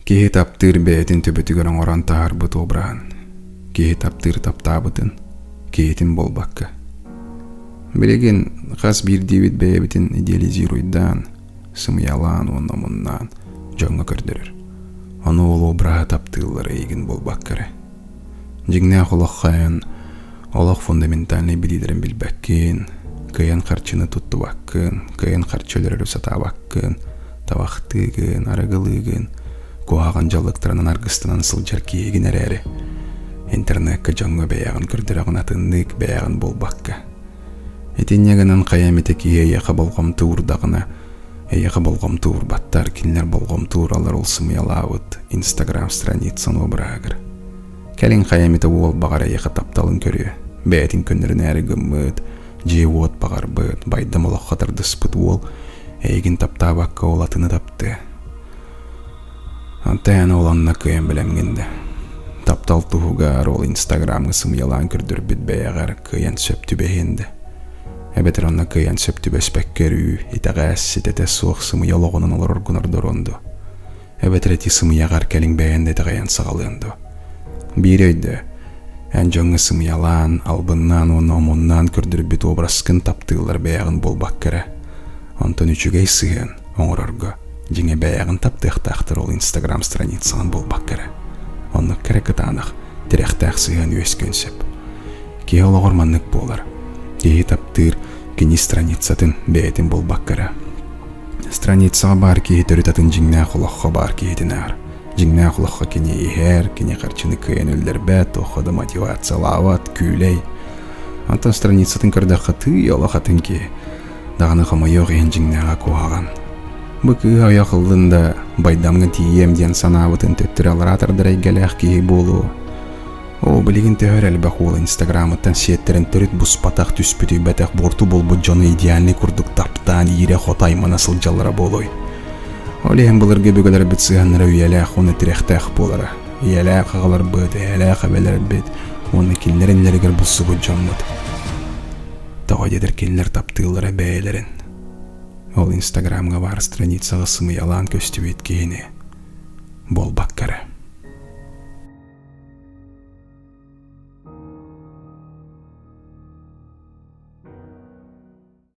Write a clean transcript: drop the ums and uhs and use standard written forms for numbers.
Киһи таптыыр бээтин төбөтүгөр оҥорон таарбыт обраһын. Киһи таптыыр таптаабытын, киһитин болбакка. Билеген хас биирдиибит бэйэбитин идеализируйдаан, сымыялаан уонномуннаан жоңго көрдөрөр. Ону ол обраһа таптыыллар эйигин болбаккары. Жигнээх олоххайан, олох фундаментальный билилерин билбэккин, кыйан харчыны туттубаккын, кыйан харчөлөрөрү сатаабаккын, табахтыыгын, арыгылыыгын, куаган жалыктарынан аргыстынан сылжар киегин эрээри. Интернетке жоңго бэягын көрдөрөгүн атыннык бэягын болбакка. Этиннегенен каямете кие яка болгом туурдагына, яка болгом туур баттар кинлер болгом тууралар олсымыялаабыт Инстаграм страницаны обраагыр. Кэлин каямете уол багара яка тапталын көрүө, бээтин көннөрүн эри гыммыт, жеуот багарбыт, байдам олоххатардыспыт уол, эйгин таптаабакка олатыны тапты. Антаян оланна кыйын билемгенде. Таптал туһугаар ол Инстаграмга сымыялаан көрдөрбүт бэягар кыйын сөптүбэхинде. Эбетер онна кыйын сөптүбэспеккерүү, итагаассит эте суох сымыялогунун олорор гунардоронду. Эбетер эти сымыягар келин бэйэнде тагаян сагалыынду. Бир өйдө, эн жоңго сымыялаан, албыннан оны омуннан көрдөрбүт образкын таптыылар бэягын болбаккара. Онтон үчүгэй сыгын, оңорорго, жиңе бэягын таптыахтаахтар ол Инстаграм страницаан болбаккара. Онны керекытаанах, терехтаах сыгын үескөнсөп. Кие ологор маннык болар. Кие таптыр кини страницатын бээтин болбаккара. Страницаға бар кие төрүтатын жиңнээх олоххо бар киетин аар. Жиңнээх олоххо кини ихэр, кини харчыны кыйын өлдербэт, охода мотивациялаават, күлей. Антон страницатын көрдөкка тый олохатын ки, даганы хомойок ен жиңнээга куаган. Быкы аяқылдында байдамгы тием ден санаабытын төттүр аларатардар эйгелээх кии болу. О, билигин төһөр элбэх уол Инстаграмыттан сиеттерин төрүт буспатах түспүтүй бэтэх борту болбут жону идеальный курдук таптаан ире хотаймана сылжаллара болой. Олеһен былыргы бүгөлөр бит сыганнара үйелээх оны тирехтэх болара. Үйелээх агалар быт, үйелээх абелер бит, оны кинлеринлеригер булсубут жонмут. Тоо дедер кинлер таптыыллара бэйэлерин. Ол Инстаграмга бар страницаға сымыялаан көстүбүт кийини болбаккара.